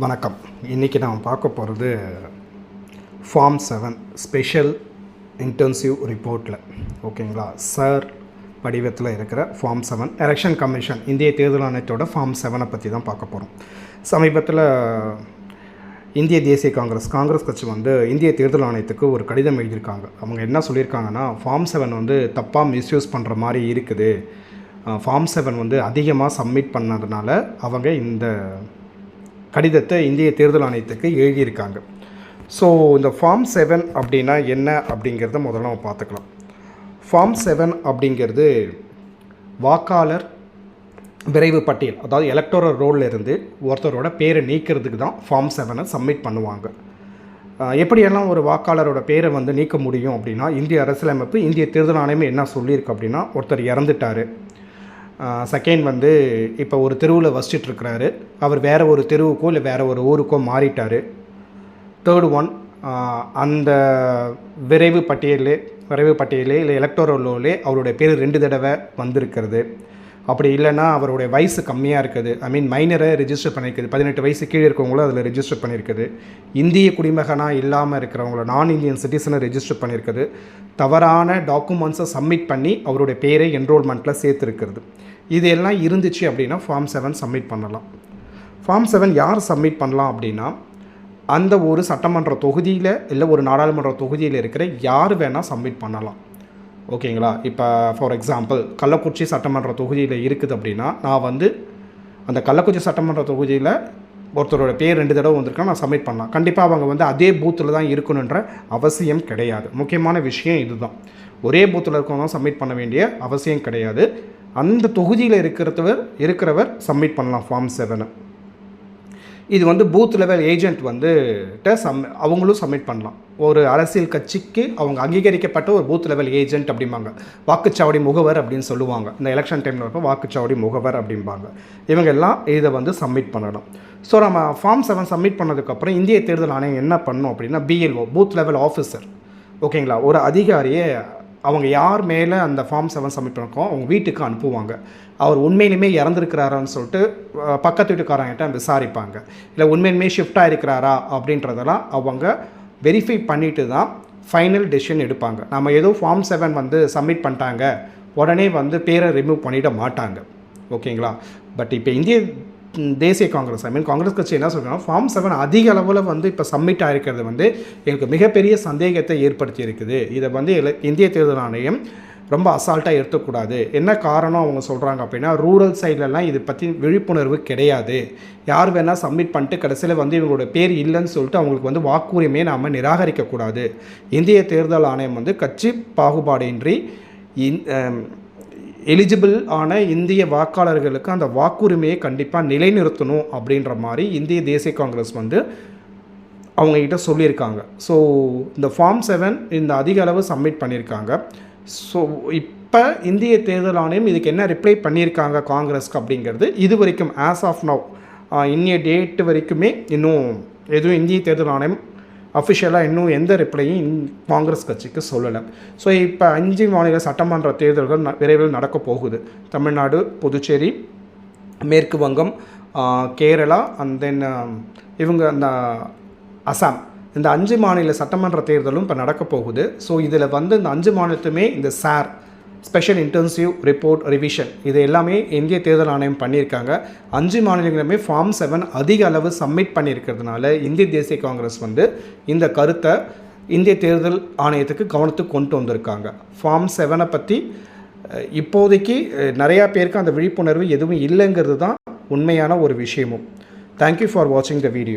வணக்கம். இன்றைக்கி நாம் பார்க்க போகிறது ஃபார்ம் 7 ஸ்பெஷல் இன்டென்சிவ் ரிப்போர்ட்டில் ஓகேங்களா சார் படிவத்தில் இருக்கிற ஃபார்ம் 7 எலெக்ஷன் கமிஷன் இந்திய தேர்தல் ஆணையத்தோட ஃபார்ம் 7 பற்றி தான் பார்க்க போகிறோம். சமீபத்தில் இந்திய தேசிய காங்கிரஸ் கட்சி இந்திய தேர்தல் ஆணையத்துக்கு ஒரு கடிதம் எழுதியிருக்காங்க. அவங்க என்ன சொல்லியிருக்காங்கன்னா, ஃபார்ம் 7 தப்பாக மிஸ்யூஸ் பண்ணுற மாதிரி இருக்குது. ஃபார்ம் 7 அதிகமாக சப்மிட் பண்ணதுனால அவங்க இந்த கடிதத்தை இந்திய தேர்தல் ஆணையத்துக்கு எழுதியிருக்காங்க. ஸோ இந்த ஃபார்ம் 7 அப்படின்னா என்ன அப்படிங்கிறத முதல்ல நம்ம பார்த்துக்கலாம். ஃபார்ம் 7 அப்படிங்கிறது வாக்காளர் விரைவு பட்டியல், அதாவது எலக்டோரல் ரோலில் இருந்து ஒருத்தரோட பேரை நீக்கிறதுக்கு தான் ஃபார்ம் 7 சப்மிட் பண்ணுவாங்க. எப்படியெல்லாம் ஒரு வாக்காளரோட பேரை நீக்க முடியும் அப்படின்னா, இந்திய அரசியலமைப்பு இந்திய தேர்தல் ஆணையம் என்ன சொல்லியிருக்கு அப்படின்னா, ஒருத்தர் இறந்துட்டார், செகண்ட் இப்போ ஒரு தெருவில் வசிச்சிட்ருக்கிறாரு, அவர் வேறு ஒரு தெருவுக்கோ இல்லை வேறு ஒரு ஊருக்கோ மாறிட்டார். தேர்டு ஒன், அந்த விரைவு பட்டியலே இல்லை எலக்டோரல்லே அவருடைய பேர் 2 தடவை வந்திருக்கிறது. அப்படி இல்லைன்னா அவருடைய வயசு கம்மியாக இருக்குது, மைனரை ரிஜிஸ்டர் பண்ணியிருக்குது, 18 வயசு கீழே இருக்கவங்களும் அதில் ரிஜிஸ்டர் பண்ணியிருக்குது, இந்திய குடிமகனாக இல்லாமல் இருக்கிறவங்கள நான் இந்தியன் சிட்டிசனை ரிஜிஸ்டர் பண்ணியிருக்குது, தவறான டாக்குமெண்ட்ஸை சப்மிட் பண்ணி அவருடைய பேரை என்ரோல்மெண்ட்டில் சேர்த்துருக்கிறது. இது எல்லாம் இருந்துச்சு அப்படின்னா ஃபார்ம் 7 சப்மிட் பண்ணலாம். ஃபார்ம் 7 யார் சப்மிட் பண்ணலாம் அப்படின்னா, அந்த ஒரு சட்டமன்ற தொகுதியில் இல்லை ஒரு நாடாளுமன்ற தொகுதியில் இருக்கிற யார் வேணால் சப்மிட் பண்ணலாம். ஓகேங்களா? இப்போ ஃபார் எக்ஸாம்பிள் கள்ளக்குறிச்சி சட்டமன்ற தொகுதியில் இருக்குது அப்படின்னா, நான் அந்த கள்ளக்குறிச்சி சட்டமன்ற தொகுதியில் ஒருத்தரோட பேர் 2 தடவை வந்திருக்கா, நான் சப்மிட் பண்ணலாம். கண்டிப்பாக அவங்க அதே பூத்தில் தான் இருக்கணுன்ற அவசியம் கிடையாது. முக்கியமான விஷயம் இதுதான். ஒரே பூத்தில் இருக்கவங்க சப்மிட் பண்ண வேண்டிய அவசியம் கிடையாது. அந்த தொகுதியில் இருக்கிறவர் சப்மிட் பண்ணலாம் ஃபார்ம் 7. இது பூத் லெவல் ஏஜென்ட் அவங்களும் சப்மிட் பண்ணலாம். ஒரு அரசியல் கட்சிக்கு அவங்க அங்கீகரிக்கப்பட்ட ஒரு பூத் லெவல் ஏஜென்ட் அப்படிம்பாங்க, வாக்குச்சாவடி முகவர் அப்படின்னு சொல்லுவாங்க. இந்த எலெக்ஷன் டைமில் இருப்போம் வாக்குச்சாவடி முகவர் அப்படிம்பாங்க. இவங்க எல்லாம் இதை சப்மிட் பண்ணணும். ஸோ நம்ம ஃபார்ம் 7 சப்மிட் பண்ணதுக்கப்புறம் இந்திய தேர்தல் ஆணையம் என்ன பண்ணணும் அப்படின்னா, BLO பூத் லெவல் ஆஃபீஸர், ஓகேங்களா, ஒரு அதிகாரியை அவங்க யார் மேலே அந்த ஃபார்ம் 7 சப்மிட் பண்ணிருக்கோம் அவங்க வீட்டுக்கு அனுப்புவாங்க. அவர் உண்மையிலுமே இறந்துருக்கிறாரான்னு சொல்லிட்டு பக்கத்து வீட்டுக்காரங்கிட்ட விசாரிப்பாங்க. இல்லை உண்மையிலுமே ஷிஃப்ட் ஆகிருக்கிறாரா அப்படின்றதெல்லாம் அவங்க வெரிஃபை பண்ணிட்டு தான் ஃபைனல் டெசிஷன் எடுப்பாங்க. நம்ம ஏதோ ஃபார்ம் 7 சப்மிட் பண்ணிட்டாங்க உடனே பேரை ரிமூவ் பண்ணிட மாட்டாங்க. ஓகேங்களா? பட் இப்போ இந்திய தேசிய காங்கிரஸ் கட்சி என்ன சொல்கிறாங்கன்னா, ஃபார்ம் 7 அதிக அளவில் இப்போ சப்மிட் ஆகிருக்கிறது எங்களுக்கு மிகப்பெரிய சந்தேகத்தை ஏற்படுத்தி இருக்குது. இதை இந்திய தேர்தல் ஆணையம் ரொம்ப அசால்ட்டாக எடுத்துக்கூடாது. என்ன காரணம் அவங்க சொல்கிறாங்க அப்படின்னா, ரூரல் சைட்லலாம் இதை பற்றி விழிப்புணர்வு கிடையாது. யார் வேணால் சப்மிட் பண்ணிட்டு கடைசியில் இவங்களோட பேர் இல்லைன்னு சொல்லிட்டு அவங்களுக்கு வாக்குரிமையை நாம் நிராகரிக்கக்கூடாது. இந்திய தேர்தல் ஆணையம் கட்சி பாகுபாடின்றி எலிஜிபிள் ஆன இந்திய வாக்காளர்களுக்கு அந்த வாக்குரிமையை கண்டிப்பாக நிலைநிறுத்தணும் அப்படின்ற மாதிரி இந்திய தேசிய காங்கிரஸ் அவங்ககிட்ட சொல்லியிருக்காங்க. ஸோ இந்த ஃபார்ம் 7 இந்த அதிக அளவு சப்மிட் பண்ணியிருக்காங்க. ஸோ இப்போ இந்திய தேர்தல் ஆணையம் இதுக்கு என்ன ரிப்ளை பண்ணியிருக்காங்க காங்கிரஸ்க்கு அப்படிங்கிறது இது வரைக்கும் ஆஸ் ஆஃப் நவ் இன்னைய டேட்டு வரைக்குமே இன்னும் எதுவும் இந்திய தேர்தல் ஆணையம் அஃபிஷியலாக இன்னும் எந்த ரிப்ளையும் காங்கிரஸ் கட்சிக்கு சொல்லலை. ஸோ இப்போ 5 மாநில சட்டமன்ற தேர்தல்கள் விரைவில் நடக்க போகுது. தமிழ்நாடு, புதுச்சேரி, மேற்கு வங்கம், கேரளா அண்ட் தென் அந்த அசாம், இந்த 5 மாநில சட்டமன்ற தேர்தலும் இப்போ நடக்க போகுது. ஸோ இதில் இந்த 5 மாநிலத்துமே இந்த sir special intensive report revision இது எல்லாமே இந்திய தேர்தல் ஆணையம் பண்ணியிருக்காங்க. 5 மாநிலங்களுமே ஃபார்ம் 7 அதிக அளவு சப்மிட் பண்ணியிருக்கிறதுனால இந்திய தேசிய காங்கிரஸ் இந்த கருத்தை இந்திய தேர்தல் ஆணையத்துக்கு கவனத்துக்கு கொண்டு வந்திருக்காங்க. ஃபார்ம் 7 பற்றி இப்போதைக்கு நிறையா பேருக்கு அந்த விழிப்புணர்வு எதுவும் இல்லைங்கிறது தான் உண்மையான ஒரு விஷயமும். தேங்க்யூ ஃபார் வாட்சிங் த வீடியோ.